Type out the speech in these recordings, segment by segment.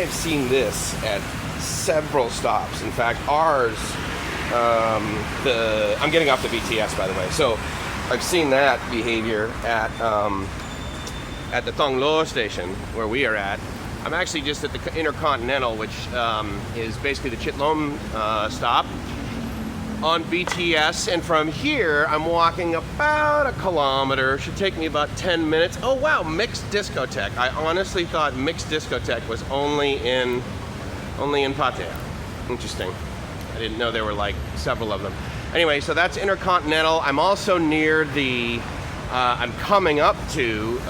have seen this at several stops. In fact, ours, I'm getting off the BTS, by the way. So I've seen that behavior at the Thong Lo station where we are at. I'm actually just at the Intercontinental, which is basically the Chit Lom stop on BTS, and from here I'm walking about a kilometer. Should take me about 10 minutes. Oh wow, Mixed Discotheque. I honestly thought Mixed Discotheque was only in Pattaya. Interesting. I didn't know there were like several of them. Anyway, so that's Intercontinental. I'm also near the I'm coming up to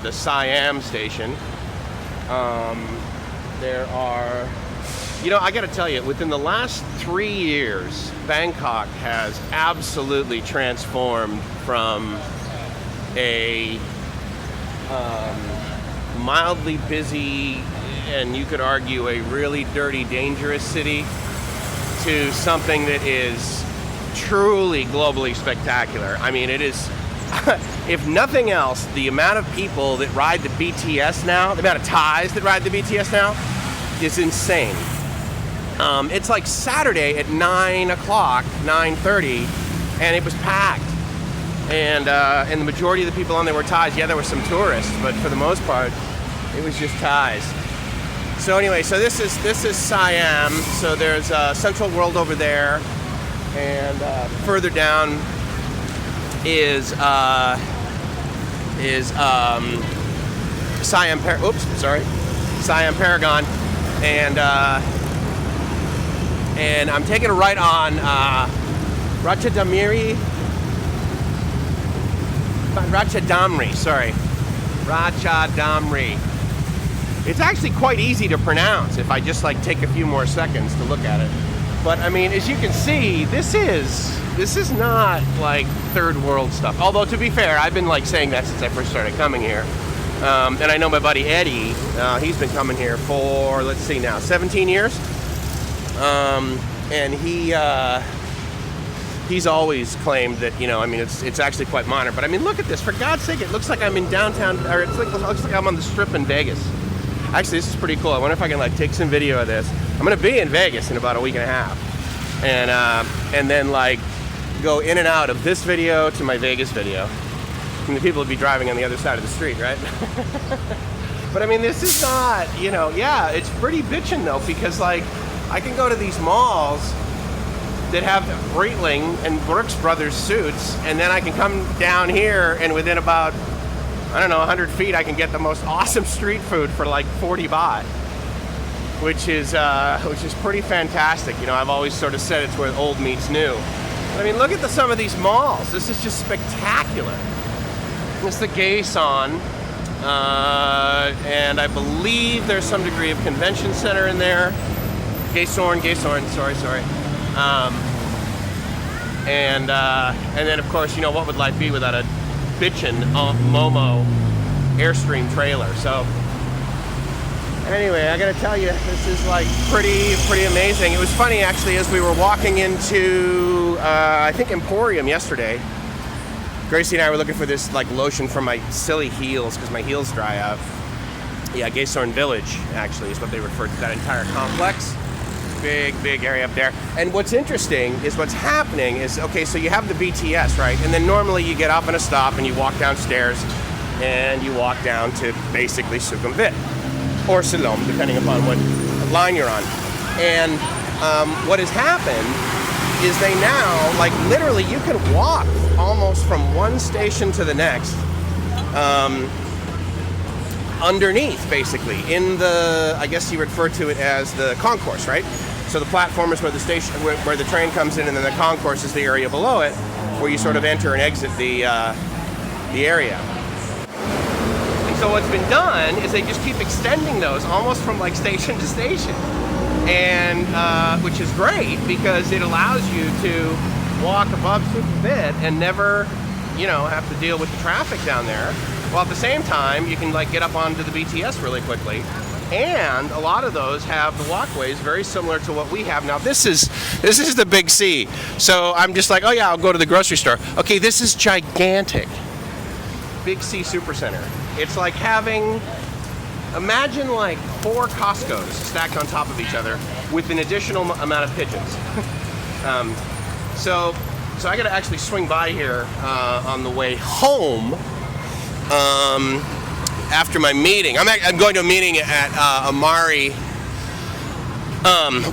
the Siam station. There are, you know, I gotta tell you, within the last 3 years, Bangkok has absolutely transformed from a mildly busy, and you could argue a really dirty, dangerous city, to something that is truly globally spectacular. I mean, it is, if nothing else, the amount of people that ride the BTS now, the amount of Thais that ride the BTS now, is insane. It's like Saturday at 9 o'clock, 9:30, and it was packed. And the majority of the people on there were Thais. Yeah, there were some tourists, but for the most part, it was just Thais. So anyway, so this is Siam. So there's Central World over there, and further down is Siam Paragon, and I'm taking a right on Ratchadamri. It's actually quite easy to pronounce if I just like take a few more seconds to look at it. But I mean, as you can see, this is not like third world stuff. Although to be fair, I've been like saying that since I first started coming here. And I know my buddy Eddie, he's been coming here for, let's see now, 17 years. And he's always claimed that, you know, I mean, it's actually quite modern. But I mean, look at this. For God's sake, it looks like I'm in downtown, or it looks like I'm on the Strip in Vegas. Actually, this is pretty cool. I wonder if I can like take some video of this. I'm gonna be in Vegas in about a week and a half, and then like go in and out of this video to my Vegas video. And the people would be driving on the other side of the street, right? But I mean, this is not, you know, yeah, it's pretty bitchin' though, because like I can go to these malls that have Breitling and Brooks Brothers suits, and then I can come down here and within about, I don't know, 100 feet, I can get the most awesome street food for like 40 baht, which is pretty fantastic. You know, I've always sort of said it's where old meets new. I mean, look at some of these malls. This is just spectacular. This is the Gay Son, and I believe there's some degree of convention center in there. Gay Sorn, sorry. And then of course, you know, what would life be without a bitchin' Momo Airstream trailer? So anyway, I gotta tell you, this is like pretty amazing. It was funny actually, as we were walking into I think Emporium yesterday, Gracie and I were looking for this like lotion for my silly heels because my heels dry out. Yeah, Gay Sorn Village actually is what they refer to that entire complex. Big area up there. And what's interesting is what's happening is, okay, so you have the BTS, right? And then normally you get off in a stop and you walk downstairs and you walk down to basically Sukhumvit or Siloam, depending upon what line you're on. And what has happened is they now, like literally you can walk almost from one station to the next underneath, basically, in the, I guess you refer to it as the concourse, right? So the platform is where the station, where the train comes in, and then the concourse is the area below it, where you sort of enter and exit the area. And so what's been done is they just keep extending those almost from like station to station, and which is great because it allows you to walk above Sukhumvit and never, you know, have to deal with the traffic down there. While at the same time, you can like get up onto the BTS really quickly. And a lot of those have the walkways very similar to what we have. Now this is the Big C. So I'm just like, oh yeah, I'll go to the grocery store. Okay, this is gigantic. Big C Supercenter. It's like having imagine like 4 Costco's stacked on top of each other with an additional amount of pigeons. So I got to actually swing by here on the way home after my meeting. I'm going to a meeting at Amari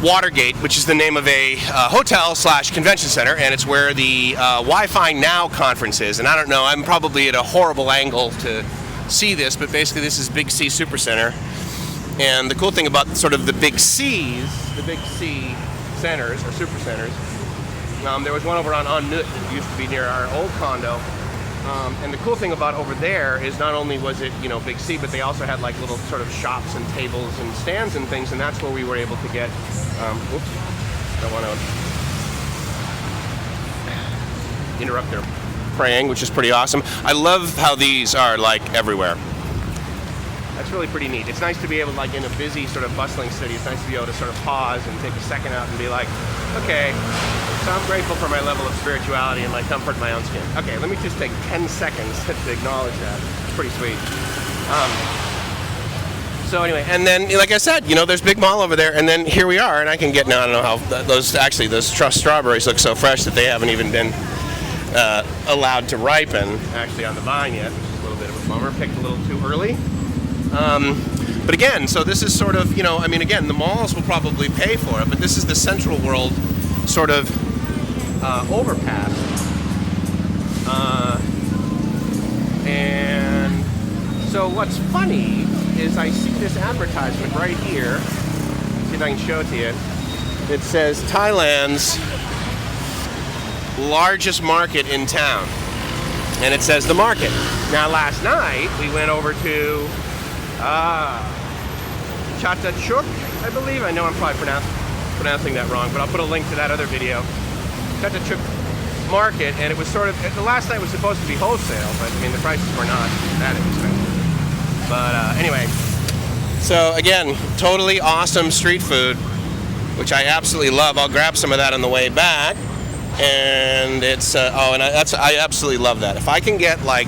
Watergate, which is the name of a hotel/convention center, and it's where the Wi-Fi-NOW Conference is. And I don't know, I'm probably at a horrible angle to see this, but basically this is Big C Supercenter. And the cool thing about sort of the Big C centers or supercenters, there was one over on Nut that used to be near our old condo. And the cool thing about over there is not only was it, Big C, but they also had like little sort of shops and tables and stands and things, and that's where we were able to get, don't want to interrupt their praying, which is pretty awesome. I love how these are like everywhere. That's really pretty neat. It's nice to be able to, like in a busy sort of bustling city, it's nice to be able to sort of pause and take a second out and be like, okay, so I'm grateful for my level of spirituality and my comfort in my own skin. Okay, let me just take 10 seconds to acknowledge that. It's pretty sweet. So anyway, and then, like I said, there's Big Mall over there, and then here we are, and I can get, now I don't know how, those strawberries look so fresh that they haven't even been allowed to ripen, actually, on the vine yet, which is a little bit of a bummer. Picked a little too early. But again, so this is sort of, again, the malls will probably pay for it, but this is the Central World sort of overpass. And so what's funny is I see this advertisement right here. See if I can show it to you. It says Thailand's largest market in town. And it says the market. Now last night we went over to Chatuchak, I believe. I know I'm probably pronouncing that wrong, but I'll put a link to that other video. Chatuchak market, and it was sort of, the last night was supposed to be wholesale, but the prices were not that expensive. But anyway, so again, totally awesome street food, which I absolutely love. I'll grab some of that on the way back, and it's I absolutely love that. If I can get like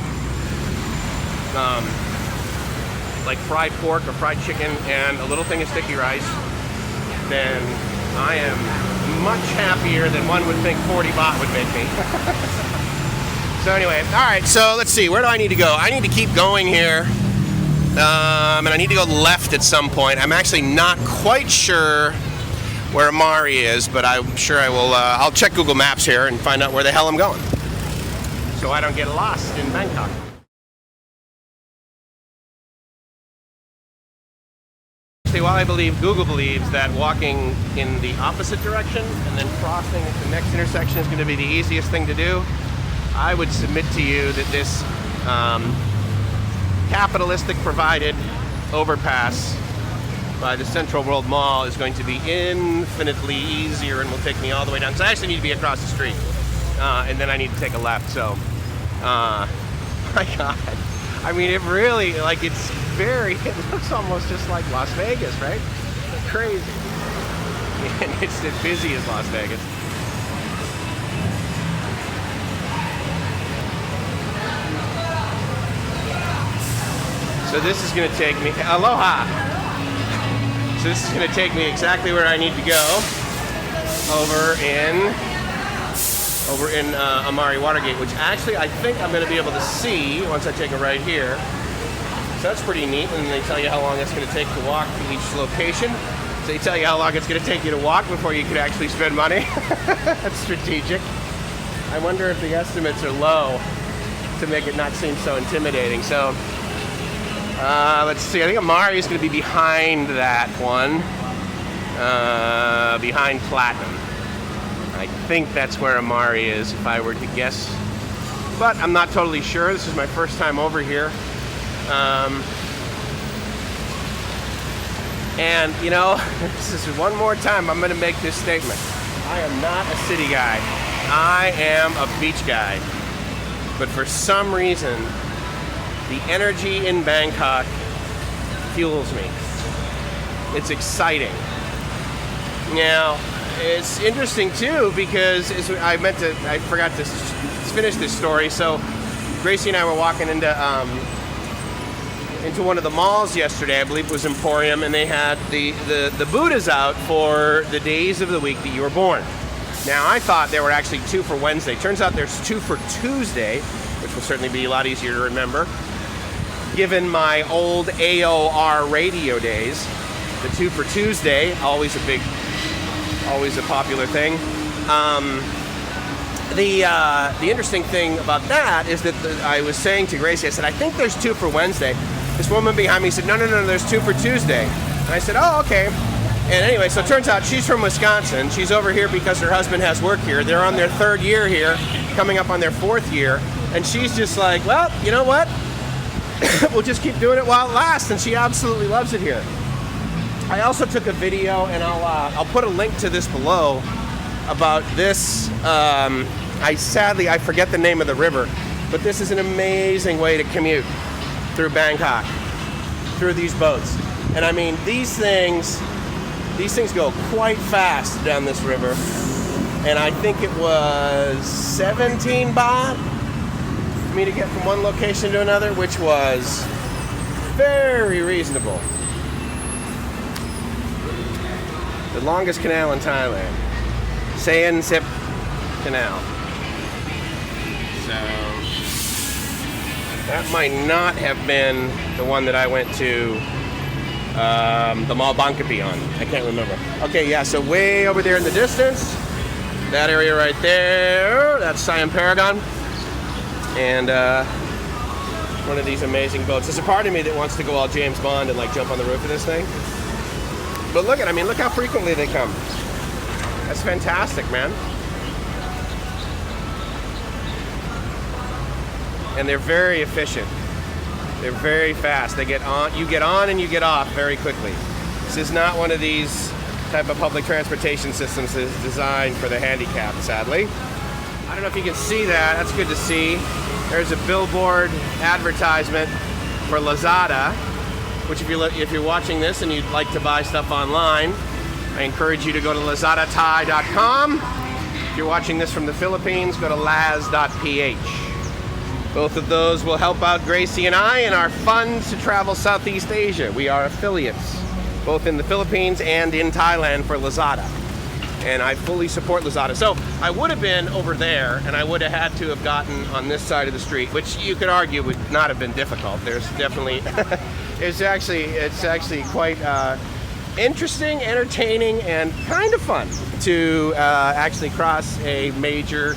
fried pork or fried chicken and a little thing of sticky rice, then I am much happier than one would think 40 baht would make me. So anyway, all right, so let's see, where do I need to go? I need to keep going here. And I need to go left at some point. I'm actually not quite sure where Amari is, but I'm sure I will. I'll check Google Maps here and find out where the hell I'm going, so I don't get lost in Bangkok. See, while Google believes that walking in the opposite direction and then crossing at the next intersection is going to be the easiest thing to do, I would submit to you that this capitalistic provided overpass by the Central World Mall is going to be infinitely easier and will take me all the way down. So I actually need to be across the street, and then I need to take a left. So, my God, it really, it looks almost just like Las Vegas, right? Crazy. And it's as busy as Las Vegas. So this is going to take me, aloha. So this is going to take me exactly where I need to go, over in Amari Watergate, which actually I think I'm going to be able to see once I take a right here. So that's pretty neat, and they tell you how long it's going to take to walk to each location. So they tell you how long it's going to take you to walk before you can actually spend money. That's strategic. I wonder if the estimates are low to make it not seem so intimidating. So let's see, I think Amari is going to be behind that one, behind Platinum. I think that's where Amari is, if I were to guess. But I'm not totally sure. This is my first time over here. And, this is one more time I'm going to make this statement. I am not a city guy. I am a beach guy. But for some reason, the energy in Bangkok fuels me. It's exciting. Now, it's interesting too because I forgot to finish this story. So Gracie and I were walking into into one of the malls yesterday. I believe it was Emporium, and they had the Buddhas out for the days of the week that you were born. Now, I thought there were actually 2 for Wednesday. Turns out there's 2 for Tuesday, which will certainly be a lot easier to remember. Given my old AOR radio days, the 2 for Tuesday, always a popular thing. The interesting thing about that is that I was saying to Gracie, I said, I think there's 2 for Wednesday. This woman behind me said, no, there's 2 for Tuesday. And I said, oh, okay. And anyway, so it turns out she's from Wisconsin. She's over here because her husband has work here. They're on their 3rd year here, coming up on their 4th year. And she's just like, well, you know what? We'll just keep doing it while it lasts. And she absolutely loves it here. I also took a video, and I'll put a link to this below, about this. I forget the name of the river, but this is an amazing way to commute through Bangkok, through these boats. And I mean, these things go quite fast down this river. And I think it was 17 baht for me to get from one location to another, which was very reasonable. The longest canal in Thailand, Sayan Sip Canal. So that might not have been the one that I went to the Mall Bangkok on. I can't remember. Okay, yeah, so way over there in the distance, that area right there, that's Siam Paragon. And one of these amazing boats. There's a part of me that wants to go all James Bond and like jump on the roof of this thing. But look look how frequently they come. That's fantastic, man. And they're very efficient. They're very fast. You get on and you get off very quickly. This is not one of these type of public transportation systems that is designed for the handicapped, sadly. I don't know if you can see that. That's good to see. There's a billboard advertisement for Lazada, which if you're watching this and you'd like to buy stuff online, I encourage you to go to lazadathai.com. If you're watching this from the Philippines, go to laz.ph. Both of those will help out Gracie and I in our funds to travel Southeast Asia. We are affiliates, both in the Philippines and in Thailand for Lazada. And I fully support Lazada. So I would have been over there, and I would have had to have gotten on this side of the street, which you could argue would not have been difficult. There's definitely, it's actually quite interesting, entertaining, and kind of fun to actually cross a major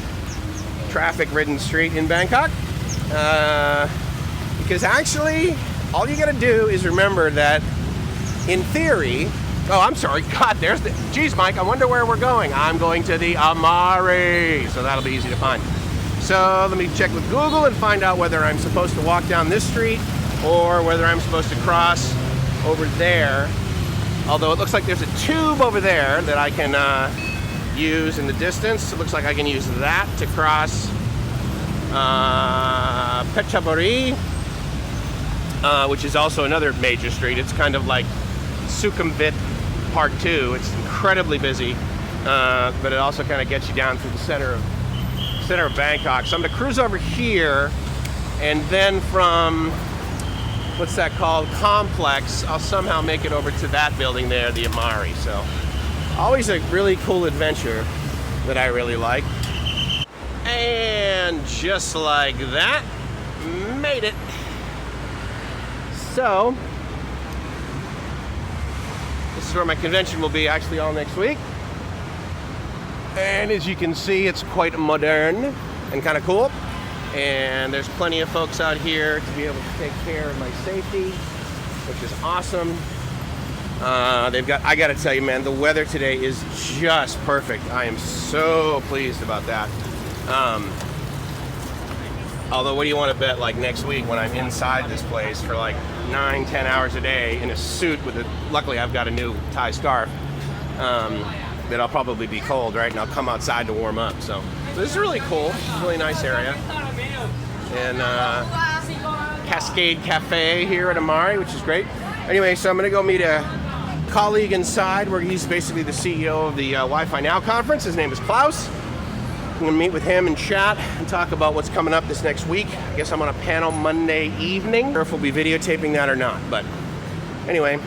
traffic-ridden street in Bangkok. Because actually, all you gotta do is remember that, in theory, oh, I'm sorry, God, geez, Mike, I wonder where we're going. I'm going to the Amari, so that'll be easy to find. So let me check with Google and find out whether I'm supposed to walk down this street or whether I'm supposed to cross over there. Although it looks like there's a tube over there that I can use in the distance. It looks like I can use that to cross Phetchaburi, which is also another major street. It's kind of like Sukhumvit Part 2. It's incredibly busy, but it also kind of gets you down through the center of Bangkok. So I'm going to cruise over here, and then from, what's that called, Complex, I'll somehow make it over to that building there, the Amari. So always a really cool adventure that I really like. And just like that, made it. So this is where my convention will be actually all next week. And as you can see, it's quite modern and kind of cool. And there's plenty of folks out here to be able to take care of my safety, which is awesome. I gotta tell you, man, the weather today is just perfect. I am so pleased about that. Although, what do you want to bet, like next week when I'm inside this place for like 9-10 hours a day in a suit luckily I've got a new Thai scarf, that I'll probably be cold, right? And I'll come outside to warm up. So this is really cool. It's a really nice area. And Cascade Cafe here at Amari, which is great. Anyway, so I'm going to go meet a colleague inside where he's basically the CEO of the Wi-Fi-NOW Conference. His name is Klaus. I'm gonna meet with him and chat and talk about what's coming up this next week. I guess I'm on a panel Monday evening. I don't know if we'll be videotaping that or not, but anyway,